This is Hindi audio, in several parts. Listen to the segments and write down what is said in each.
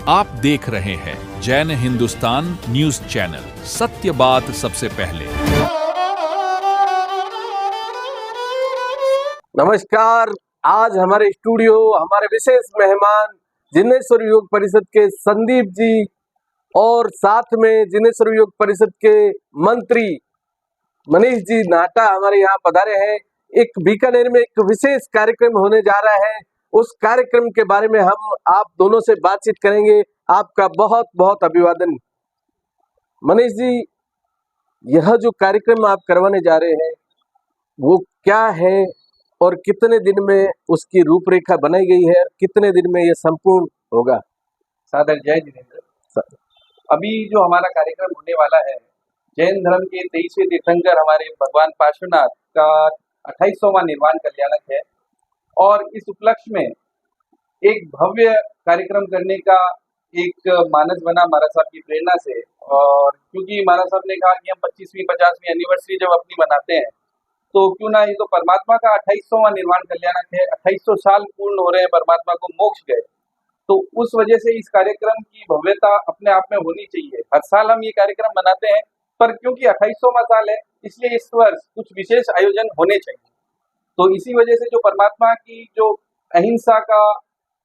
आप देख रहे हैं जैन हिंदुस्तान न्यूज चैनल, सत्य बात सबसे पहले। नमस्कार। आज हमारे स्टूडियो हमारे विशेष मेहमान जिनेश्वर योग परिषद के संदीप जी और साथ में जिनेश्वर योग परिषद के मंत्री मनीष जी नाटा हमारे यहाँ पधारे हैं। एक बीकानेर में एक विशेष कार्यक्रम होने जा रहा है, उस कार्यक्रम के बारे में हम आप दोनों से बातचीत करेंगे। आपका बहुत बहुत अभिवादन। मनीष जी, यह जो कार्यक्रम आप करवाने जा रहे हैं वो क्या है और कितने दिन में उसकी रूपरेखा बनाई गई है, कितने दिन में यह संपूर्ण होगा? सादर जय जिनेंद्र। अभी जो हमारा कार्यक्रम होने वाला है, जैन धर्म के 23वें तीर्थंकर हमारे भगवान पार्श्वनाथ का 28वां निर्वाण कल्याणक है और इस उपलक्ष्य में एक भव्य कार्यक्रम करने का एक मानस बना महाराज साहब की प्रेरणा से। और क्योंकि महाराज साहब ने कहा कि हम 25वीं 50वीं एनिवर्सरी जब अपनी मनाते हैं तो क्यों ना, ये तो परमात्मा का 28वां निर्वाण कल्याणक है, 2800 साल पूर्ण हो रहे हैं परमात्मा को मोक्ष गए, तो उस वजह से इस कार्यक्रम की भव्यता अपने आप में होनी चाहिए। हर साल हम ये कार्यक्रम मनाते हैं, पर क्योंकि 28वां साल है इसलिए इस वर्ष कुछ विशेष आयोजन होने चाहिए। तो इसी वजह से जो परमात्मा की जो अहिंसा का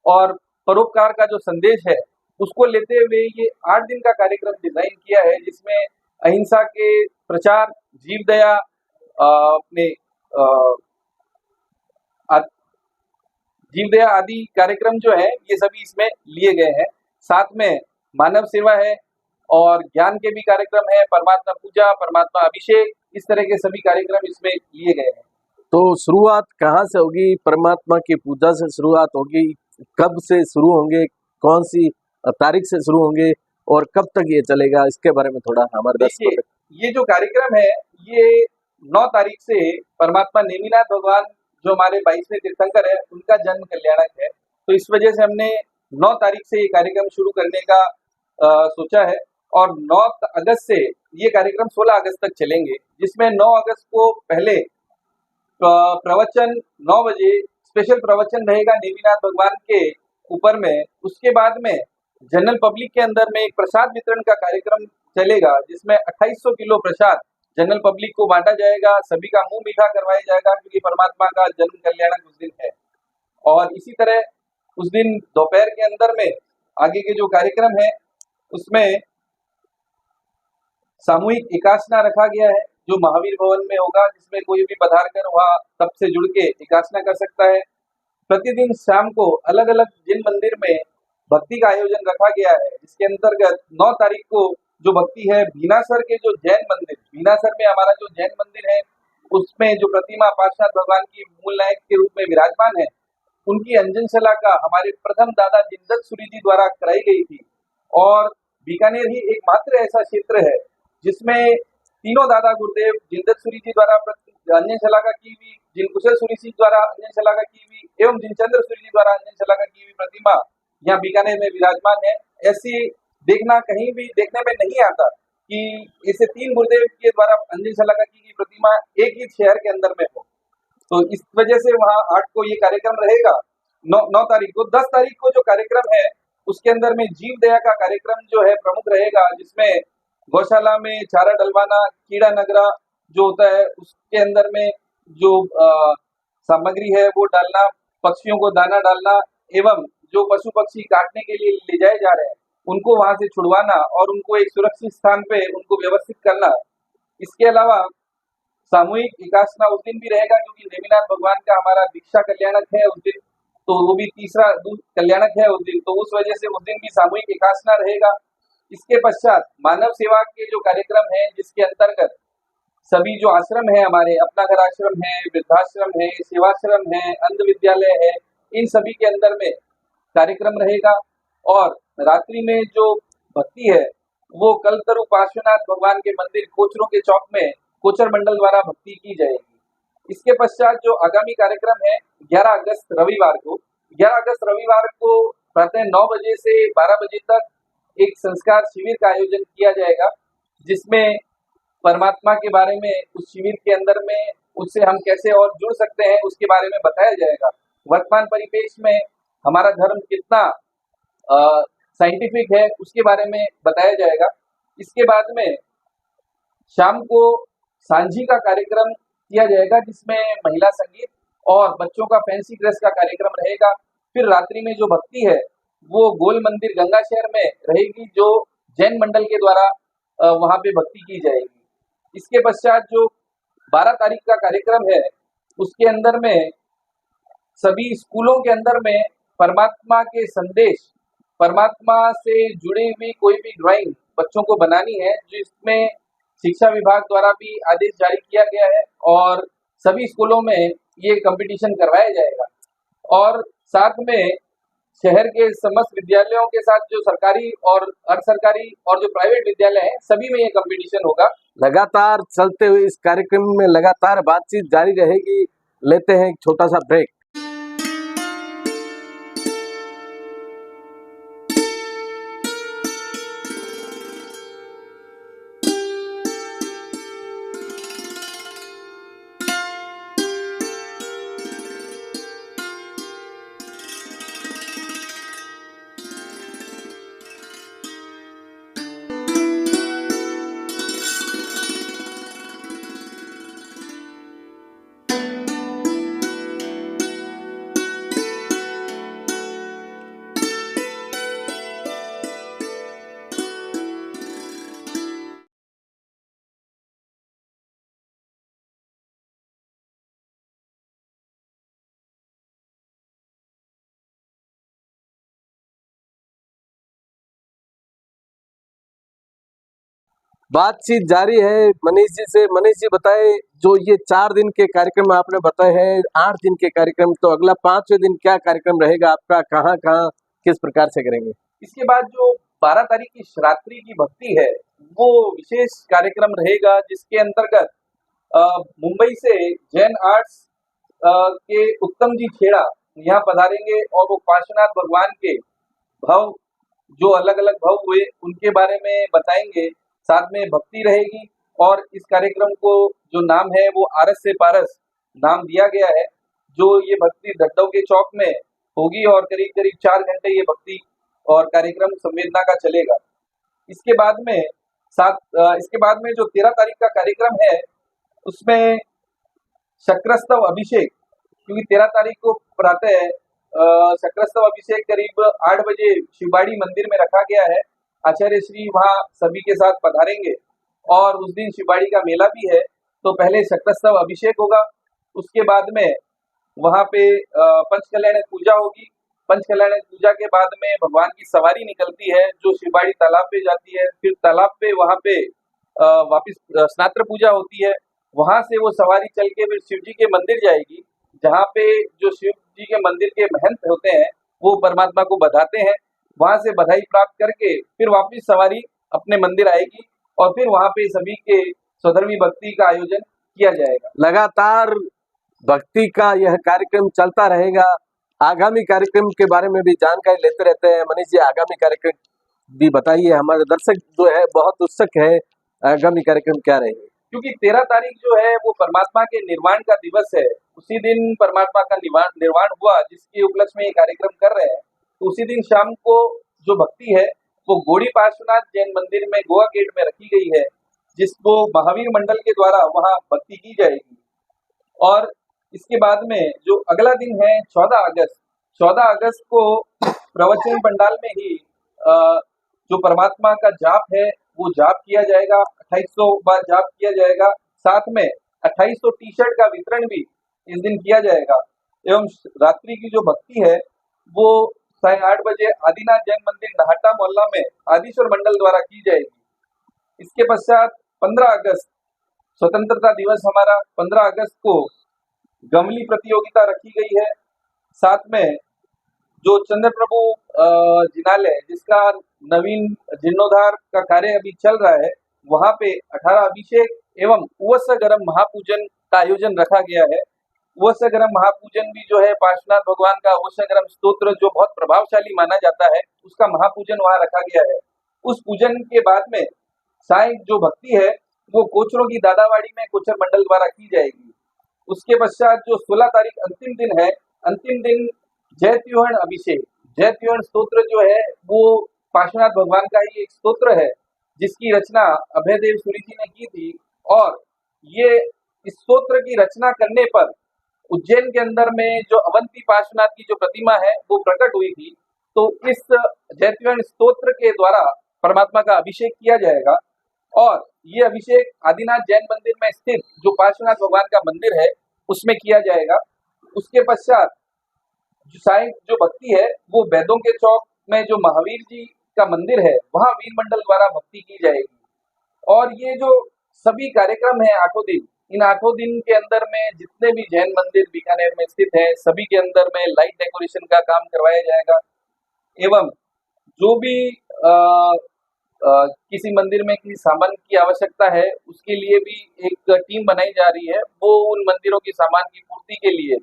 और परोपकार का जो संदेश है उसको लेते हुए ये 8 दिन का कार्यक्रम डिजाइन किया है, जिसमें अहिंसा के प्रचार, जीव दया, अपने जीव दया आदि कार्यक्रम जो है ये सभी इसमें लिए गए हैं। साथ में मानव सेवा है और ज्ञान के भी कार्यक्रम है, परमात्मा पूजा, परमात्मा अभिषेक, इस तरह के सभी कार्यक्रम इसमें लिए गए हैं। तो शुरुआत कहाँ से होगी? परमात्मा की पूजा से शुरुआत होगी? कब से शुरू होंगे? कौन सी तारीख से शुरू होंगे और कब तक ये चलेगा? इसके बारे में थोड़ा हमारे दर्शकों को। ये जो कार्यक्रम है ये 9 तारीख से परमात्मा नेमिनाथ भगवान जो हमारे 22वें तीर्थंकर है उनका जन्म कल्याणक है, तो इस वजह से हमने 9 तारीख से ये कार्यक्रम शुरू करने का सोचा है। और 9 अगस्त से ये कार्यक्रम 16 अगस्त तक चलेंगे, जिसमें 9 अगस्त को पहले प्रवचन 9 बजे स्पेशल प्रवचन रहेगा नेमिनाथ भगवान के ऊपर में। उसके बाद में जनरल पब्लिक के अंदर में एक प्रसाद वितरण का कार्यक्रम चलेगा, जिसमें 2800 किलो प्रसाद जनरल पब्लिक को बांटा जाएगा, सभी का मुंह मीठा करवाया जाएगा, क्योंकि परमात्मा का जन्म कल्याणक उस दिन है। और इसी तरह उस दिन दोपहर के अंदर में आगे के जो कार्यक्रम है उसमें सामूहिक एकासना रखा गया है, जो महावीर भवन में होगा, जिसमें कोई भी पधार कर वहाँ तप से जुड़ के एकासना कर सकता है। प्रतिदिन शाम को अलग अलग जिन मंदिर में भक्ति का आयोजन रखा गया है, जिसके अंतर्गत 9 तारीख को जो भक्ति है भीनासर के जो जैन मंदिर, भीनासर में हमारा जो जैन मंदिर है उसमें जो प्रतिमा पार्श्वनाथ भगवान की मूल नायक के रूप में विराजमान है, उनकी अंजनशला का हमारे प्रथम दादा जिनदत्त सूरी जी द्वारा कराई गई थी। और बीकानेर ही एकमात्र ऐसा क्षेत्र है जिसमें तीनों दादा गुरुदेव जिनदत्त सूरी जी द्वारा अंजनशला का की हुई, जिन कुशल सूरी जी द्वारा अंजनशला का की हुई एवं जिनचंद्र सूरी जी द्वारा अंजनशला का की हुई प्रतिमा यहाँ बीकानेर में विराजमान है। ऐसी देखना कहीं भी देखने में नहीं आता कि ऐसे 3 गुरुदेव के द्वारा अंजनशला का की गई प्रतिमा एक ही शहर के अंदर में हो। तो इस वजह से वहाँ 8 को ये कार्यक्रम रहेगा। 9 तारीख को 10 तारीख को जो कार्यक्रम है उसके अंदर में जीव दया का कार्यक्रम जो है प्रमुख रहेगा, जिसमें गौशाला में चारा डलवाना, कीड़ा नगरा जो होता है उसके अंदर में जो सामग्री है वो डालना, पक्षियों को दाना डालना एवं जो पशु पक्षी काटने के लिए ले जाए जा रहे हैं उनको वहां से छुड़वाना और उनको एक सुरक्षित स्थान पे उनको व्यवस्थित करना। इसके अलावा सामूहिक एकासना उस दिन भी रहेगा, क्योंकि नेमिनाथ भगवान का हमारा दीक्षा कल्याणक है उस दिन, तो वो भी तीसरा कल्याणक है उस दिन, तो उस वजह से उस दिन भी सामूहिक एकासना रहेगा। इसके पश्चात मानव सेवा के जो कार्यक्रम है, जिसके अंतर्गत सभी जो आश्रम है हमारे, अपना घर आश्रम है, वृद्धाश्रम है, सेवाश्रम है, अंध विद्यालय है, इन सभी के अंदर में कार्यक्रम रहेगा। और रात्रि में जो भक्ति है वो कल्पतरु पार्श्वनाथ भगवान के मंदिर कोचरों के चौक में कोचर मंडल द्वारा भक्ति की जाएगी। इसके पश्चात जो आगामी कार्यक्रम है 11 अगस्त रविवार को प्रातः 9 बजे से 12 बजे तक एक संस्कार शिविर का आयोजन किया जाएगा, जिसमें परमात्मा के बारे में उस शिविर के अंदर में उससे हम कैसे और जुड़ सकते हैं उसके बारे में बताया जाएगा। वर्तमान परिवेश में हमारा धर्म कितना साइंटिफिक है उसके बारे में बताया जाएगा। इसके बाद में शाम को सांझी का कार्यक्रम किया जाएगा जिसमें महिला संगीत और बच्चों का फैंसी ड्रेस का कार्यक्रम रहेगा। फिर रात्रि में जो भक्ति है वो गोल मंदिर गंगा शहर में रहेगी, जो जैन मंडल के द्वारा वहाँ पे भक्ति की जाएगी। इसके पश्चात जो 12 तारीख का कार्यक्रम है उसके अंदर में सभी स्कूलों के अंदर में परमात्मा के संदेश, परमात्मा से जुड़ी हुई कोई भी ड्राइंग बच्चों को बनानी है, जिसमें शिक्षा विभाग द्वारा भी आदेश जारी किया गया है और सभी स्कूलों में ये कंपटीशन करवाया जाएगा। और साथ में शहर के समस्त विद्यालयों के साथ जो सरकारी और अर्ध सरकारी और जो प्राइवेट विद्यालय हैं सभी में ये कंपटीशन होगा। लगातार चलते हुए इस कार्यक्रम में लगातार बातचीत जारी रहेगी। लेते हैं एक छोटा सा ब्रेक। बातचीत जारी है मनीष जी से। मनीष जी बताए, जो ये 4 दिन के कार्यक्रम आपने बताए हैं, 8 दिन के कार्यक्रम, तो अगला 5वें दिन क्या कार्यक्रम रहेगा आपका, कहाँ कहाँ किस प्रकार से करेंगे? इसके बाद जो 12 तारीख की शिवरात्रि की भक्ति है वो विशेष कार्यक्रम रहेगा, जिसके अंतर्गत मुंबई से जैन आर्ट्स के उत्तम जी खेड़ा यहाँ पधारेंगे और वो पार्श्वनाथ भगवान के भव, जो अलग अलग भव हुए उनके बारे में बताएंगे। साथ में भक्ति रहेगी और इस कार्यक्रम को जो नाम है वो आरस से पारस नाम दिया गया है। जो ये भक्ति धड्डों के चौक में होगी और करीब करीब 4 घंटे ये भक्ति और कार्यक्रम संवेदना का चलेगा। इसके बाद में जो 13 तारीख का कार्यक्रम है उसमें शक्रस्तव अभिषेक, क्योंकि 13 तारीख को प्रातः शक्रस्तव अभिषेक करीब 8 बजे शिवबाड़ी मंदिर में रखा गया है। आचार्य श्री वहाँ सभी के साथ पधारेंगे और उस दिन शिवबाड़ी का मेला भी है, तो पहले शक्रस्तव अभिषेक होगा। उसके बाद में वहाँ पे पंचकल्याण पूजा होगी। पंचकल्याण पूजा के बाद में भगवान की सवारी निकलती है जो शिवबाड़ी तालाब पे जाती है। फिर तालाब पे वहाँ पे वापिस स्नात्र पूजा होती है। वहां से वो सवारी चल के फिर शिव जी के मंदिर जाएगी, जहाँ पे जो शिव जी के मंदिर के महंत होते हैं वो परमात्मा को बधाते हैं। वहां से बधाई प्राप्त करके फिर वापिस सवारी अपने मंदिर आएगी और फिर वहां पे सभी के स्वधर्मी भक्ति का आयोजन किया जाएगा। लगातार भक्ति का यह कार्यक्रम चलता रहेगा। आगामी कार्यक्रम के बारे में भी जानकारी लेते रहते हैं। मनीष जी, आगामी कार्यक्रम भी बताइए, हमारे दर्शक जो है बहुत उत्सुक है, आगामी कार्यक्रम क्या रहेंगे? क्योंकि 13 तारीख जो है वो परमात्मा के निर्वाण का दिवस है। उसी दिन परमात्मा का निर्वाण हुआ, जिसके उपलक्ष्य में ये कार्यक्रम कर रहे हैं। तो उसी दिन शाम को जो भक्ति है वो गोड़ी पार्श्वनाथ जैन मंदिर में गोवा गेट में रखी गई है, जिसको महावीर मंडल के द्वारा वहाँ भक्ति की जाएगी। और इसके बाद में जो अगला दिन है 14 अगस्त को प्रवचन पंडाल में ही जो परमात्मा का जाप है वो जाप किया जाएगा। 2800 बार जाप किया जाएगा। साथ में 2800 टी शर्ट का वितरण भी इस दिन किया जाएगा। एवं रात्रि की जो भक्ति है वो 8:30 बजे आदिनाथ जैन मंदिर नहाटा मोहल्ला में आदिश्वर मंडल द्वारा की जाएगी। इसके पश्चात 15 अगस्त स्वतंत्रता दिवस हमारा 15 अगस्त को गमली प्रतियोगिता रखी गई है। साथ में जो चंद्र प्रभु जिनालय, जिसका नवीन जीर्णोद्धार का कार्य अभी चल रहा है, वहां पे 18 अभिषेक एवं उवस्य गरम महापूजन का आयोजन रखा गया है। उवस्य गरम महापूजन भी जो है पार्श्वनाथ भगवान का उवस्य गरम स्तोत्र जो बहुत प्रभावशाली माना जाता है, उसका महापूजन वहां रखा गया है। उस पूजन के बाद में साय जो भक्ति है वो कोचरों की दादावाड़ी में कोचर मंडल द्वारा की जाएगी। उसके पश्चात जो 16 तारीख अंतिम दिन है, अंतिम दिन जय त्योहण अभिषेक, जय त्योहण स्तोत्र जो है वो पार्श्वनाथ भगवान का ही एक स्तोत्र है जिसकी रचना अभयदेव सूरी जी ने की थी। और ये इस स्तोत्र की रचना करने पर उज्जैन के अंदर में जो अवंती पार्श्वनाथ की जो प्रतिमा है वो प्रकट हुई थी। तो इस जयत्वयन स्तोत्र के द्वारा परमात्मा का अभिषेक किया जाएगा और ये अभिषेक आदिनाथ जैन मंदिर में स्थित जो पार्श्वनाथ भगवान का मंदिर है उसमें किया जाएगा। उसके पश्चात जो भक्ति है वो वेदों के चौक में जो महावीर जी का मंदिर है वहां वीर मंडल द्वारा भक्ति की जाएगी। और ये जो सभी कार्यक्रम है 8 दिन, इन 8 दिन के अंदर में जितने भी जैन मंदिर बीकानेर में स्थित है सभी के अंदर में लाइट डेकोरेशन का काम करवाया जाएगा। एवं जो भी किसी मंदिर में किसी सामान की आवश्यकता है उसके लिए भी एक टीम बनाई जा रही है। वो उन मंदिरों की सामान की पूर्ति के लिए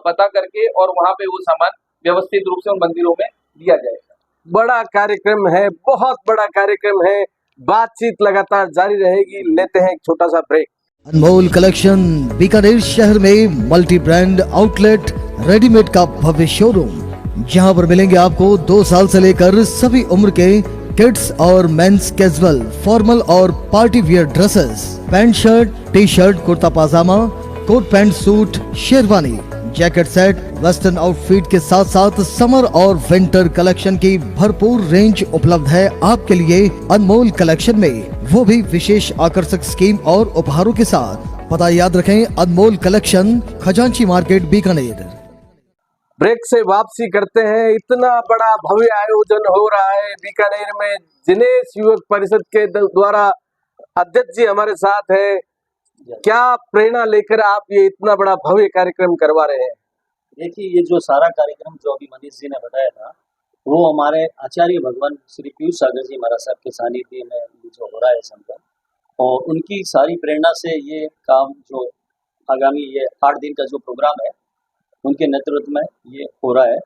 पता करके और वहां पे वो सामान व्यवस्थित रूप से उन मंदिरों में दिया जाएगा। बड़ा कार्यक्रम है, बहुत बड़ा कार्यक्रम है। बातचीत लगातार जारी रहेगी। लेते हैं एक छोटा सा ब्रेक। अनमोल कलेक्शन बीकानेर शहर में मल्टी ब्रांड आउटलेट रेडीमेड का भव्य शोरूम, जहां पर मिलेंगे आपको 2 साल से लेकर सभी उम्र के किड्स और मेंस कैजुअल, फॉर्मल और party wear dresses, pant shirt, T shirt, kurta pajama, coat pant suit, sherwani, jacket set, western outfit के साथ साथ समर और विंटर कलेक्शन की भरपूर रेंज उपलब्ध है आपके लिए अनमोल कलेक्शन में, वो भी विशेष आकर्षक स्कीम और उपहारों के साथ। पता याद रखें, अनमोल कलेक्शन, खजांची मार्केट, बीकानेर। ब्रेक से वापसी करते हैं। इतना बड़ा भव्य आयोजन हो रहा है बीकानेर में। जिनेश युवक परिषद के द्वारा अध्यक्ष जी हमारे साथ है। क्या प्रेरणा लेकर आप ये इतना बड़ा भव्य कार्यक्रम करवा रहे हैं? देखिए, ये जो सारा कार्यक्रम जो अभी मनीष जी ने बताया था वो हमारे आचार्य भगवान श्री पीयूष सागर जी महाराज साहब के सानिध्य में जो हो रहा है संपन्न, और उनकी सारी प्रेरणा से ये काम जो आगामी ये 8 दिन का जो प्रोग्राम है उनके नेतृत्व में ये हो रहा है।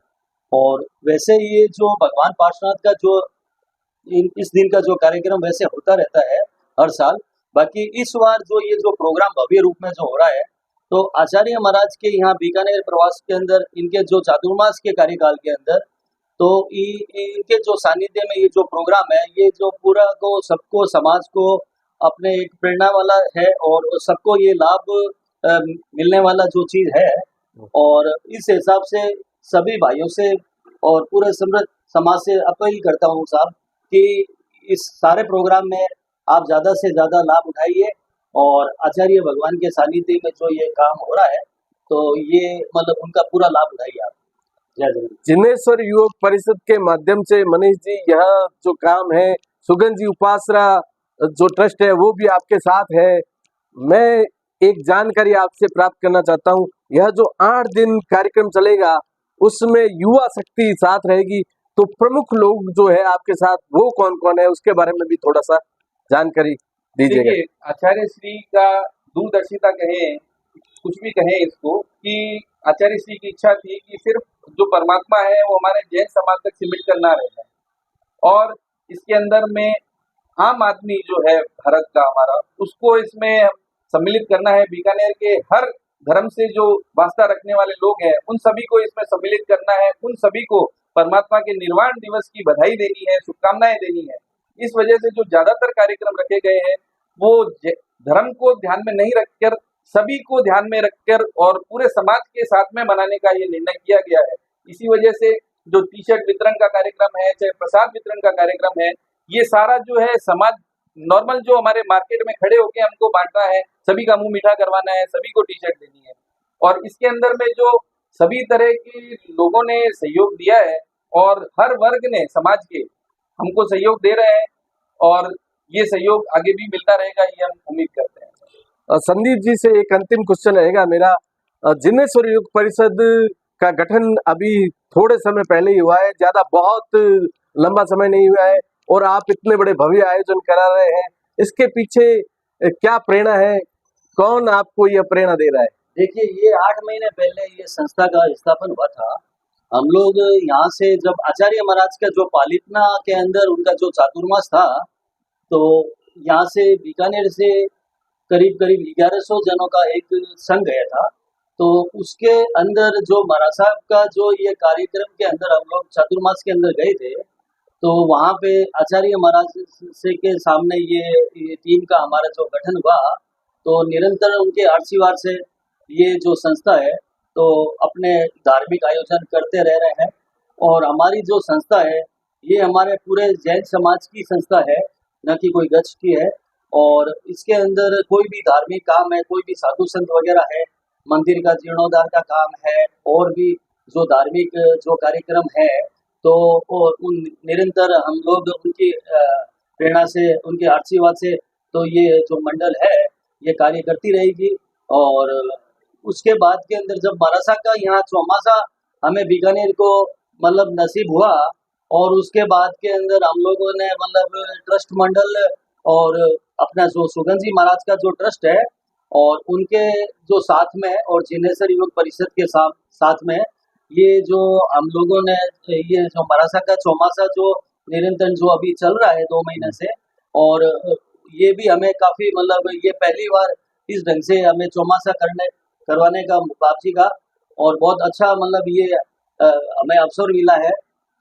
और वैसे ये जो भगवान पार्श्वनाथ का जो इस दिन का जो कार्यक्रम वैसे होता रहता है हर साल, बाकी इस बार जो ये जो प्रोग्राम भव्य रूप में जो हो रहा है, तो आचार्य महाराज के यहाँ बीकानेर प्रवास के अंदर इनके जो चातुर्मास के कार्यकाल के अंदर तो इनके जो सानिध्य में ये जो प्रोग्राम है ये जो पूरा को सबको समाज को अपने एक प्रेरणा वाला है और सबको ये लाभ मिलने वाला जो चीज है। और इस हिसाब से सभी भाइयों से और पूरे समृद्ध समाज से अपील करता हूँ साहब कि इस सारे प्रोग्राम में आप ज़्यादा से ज़्यादा लाभ उठाइए और आचार्य भगवान के सानिध्य में जो ये काम हो रहा है तो ये मतलब उनका पूरा लाभ उठाइए आप। जय जगन्नाथ। जिनेश्वर युवक परिषद के माध्यम से मनीष जी यहाँ जो काम है, सुगंध जी उपासना जो ट्रस्ट है वो भी आपके साथ है। मैं एक जानकारी आपसे प्राप्त करना चाहता हूँ, यह जो 8 दिन कार्यक्रम चलेगा उसमें युवा शक्ति साथ रहेगी, तो प्रमुख लोग जो है आपके साथ वो कौन कौन है उसके बारे में भी थोड़ा सा जानकारी दीजिएगा। आचार्य श्री का दूरदर्शिता कहें, कुछ भी कहें इसको, कि आचार्य श्री की इच्छा थी कि सिर्फ जो परमात्मा है वो हमारे जैन समाज तक सीमित करना रहे और इसके अंदर में आम आदमी जो है भारत का हमारा उसको इसमें सम्मिलित करना है। बीकानेर के हर धर्म से जो वास्ता रखने वाले लोग हैं उन सभी को इसमें सम्मिलित करना है, उन सभी को परमात्मा के निर्वाण दिवस की बधाई देनी है, शुभकामनाएं देनी है। इस वजह से जो ज्यादातर कार्यक्रम रखे गए हैं वो धर्म को ध्यान में नहीं रखकर सभी को ध्यान में रखकर और पूरे समाज के साथ में मनाने का ये निर्णय किया गया है। इसी वजह से जो टी शर्ट वितरण का कार्यक्रम है, चाहे प्रसाद वितरण का कार्यक्रम है, ये सारा जो है समाज नॉर्मल जो हमारे मार्केट में खड़े होके हमको बांटना है, सभी का मुंह मीठा करवाना है, सभी को टी शर्ट देनी है। और इसके अंदर में जो सभी तरह के लोगों ने सहयोग दिया है और हर वर्ग ने समाज के हमको सहयोग दे रहे हैं और ये सहयोग आगे भी मिलता रहेगा, ये हम उम्मीद करते हैं। संदीप जी से एक अंतिम क्वेश्चन रहेगा मेरा। जिनेश्वर युवक परिषद का गठन अभी थोड़े समय पहले ही हुआ है, ज्यादा बहुत लंबा समय नहीं हुआ है और आप इतने बड़े भव्य आयोजन करा रहे हैं, इसके पीछे क्या प्रेरणा है? कौन आपको यह प्रेरणा दे रहा है? देखिए, ये 8 महीने पहले ये संस्था का स्थापन हुआ था। हम लोग यहाँ से जब आचार्य महाराज का जो पालितना के अंदर उनका जो चातुर्मास था, तो यहाँ से बीकानेर से करीब 1100 जनों का एक संघ गया था। तो उसके अंदर जो महाराज साहब का जो ये कार्यक्रम के अंदर हम लोग चातुर्मास के अंदर गए थे, तो वहाँ पे आचार्य महाराज से के सामने ये टीम का हमारा जो गठन हुआ, तो निरंतर उनके आशीर्वाद से ये जो संस्था है तो अपने धार्मिक आयोजन करते रह रहे हैं। और हमारी जो संस्था है ये हमारे पूरे जैन समाज की संस्था है, न कि कोई गच्छ की है। और इसके अंदर कोई भी धार्मिक काम है, कोई भी साधु संत वगैरह है, मंदिर का जीर्णोद्धार का काम है, और भी जो धार्मिक जो कार्यक्रम है, तो उन निरंतर हम लोग उनकी प्रेरणा से, उनके आशीर्वाद से तो ये जो मंडल है ये कार्य करती रहेगी। और उसके बाद के अंदर जब महाराज का यहाँ चौमासा हमें बीकानेर को मतलब नसीब हुआ, और उसके बाद के अंदर हम लोगों ने मतलब ट्रस्ट मंडल और अपना जो सुगन जी महाराज का जो ट्रस्ट है और उनके जो साथ में और जिनेश्वर युवक परिषद के साथ में ये जो हम लोगों ने ये जो महाराज का चौमासा जो निरंतर जो अभी चल रहा है 2 महीने से, और ये भी हमें काफ़ी मतलब ये पहली बार इस ढंग से हमें चौमासा करवाने का बाप जी का, और बहुत अच्छा मतलब ये हमें अवसर मिला है।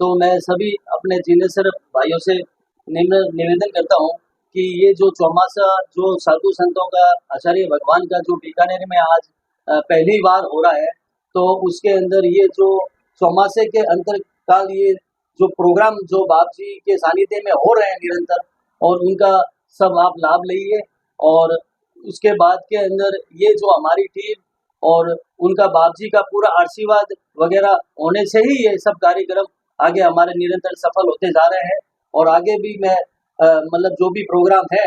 तो मैं सभी अपने जिनेश्वर भाइयों से निवेदन करता हूँ कि ये जो चौमासा जो साधु संतों का आचार्य भगवान का जो बीकानेर में आज पहली बार हो रहा है, तो उसके अंदर ये जो चौमासे के अंतरकाल ये जो प्रोग्राम जो बाप जी के सानिध्य में हो रहे हैं निरंतर, और उनका सब आप लाभ लीजिए। और उसके बाद के अंदर ये जो हमारी टीम और उनका बाप जी का पूरा आशीर्वाद वगैरह होने से ही ये सब कार्यक्रम आगे हमारे निरंतर सफल होते जा रहे हैं। और आगे भी मैं मतलब जो भी प्रोग्राम है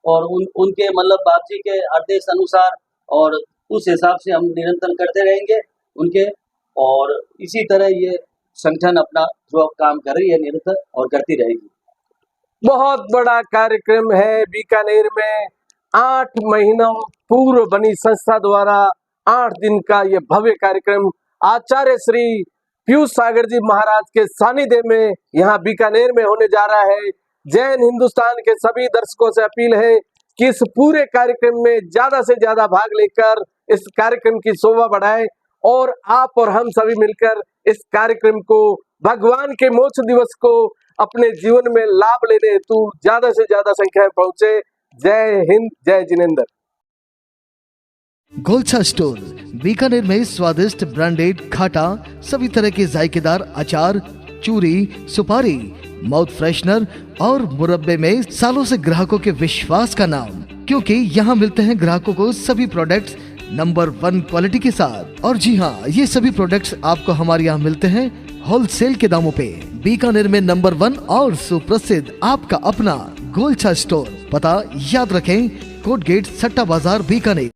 और उनके मतलब बाप जी के आदेश अनुसार और उस हिसाब से हम निरंतर करते रहेंगे उनके, और इसी तरह ये संगठन अपना जो काम कर रही है निरंतर और करती रहेगी। बहुत बड़ा कार्यक्रम है बीकानेर में। 8 महीनों पूर्व बनी संस्था द्वारा 8 दिन का ये भव्य कार्यक्रम आचार्य श्री पीयूष सागर जी महाराज के सानिध्य में यहाँ बीकानेर में होने जा रहा है। जैन हिंदुस्तान के सभी दर्शकों से अपील है कि इस पूरे कार्यक्रम में ज्यादा से ज्यादा भाग लेकर इस कार्यक्रम की शोभा बढ़ाएं, और आप और हम सभी मिलकर इस कार्यक्रम को भगवान के मोक्ष दिवस को अपने जीवन में लाभ लेने हेतु ज्यादा से ज्यादा संख्या में पहुंचे। जय हिंद, जय जिनेंद्र। गोलछा स्टोर बीकानेर में स्वादिष्ट ब्रांडेड खाटा, सभी तरह के जायकेदार अचार, चूरी, सुपारी, माउथ फ्रेशनर और मुरब्बे में सालों से ग्राहकों के विश्वास का नाम, क्योंकि यहाँ मिलते हैं ग्राहकों को सभी प्रोडक्ट्स नंबर 1 क्वालिटी के साथ। और जी हाँ, ये सभी प्रोडक्ट्स आपको हमारे यहाँ मिलते हैं होलसेल के दामों पे। बीकानेर में नंबर 1 और सुप्रसिद्ध आपका अपना गोलछा स्टोर। पता याद रखें, कोट गेट, सट्टा बाजार, बीकानेर।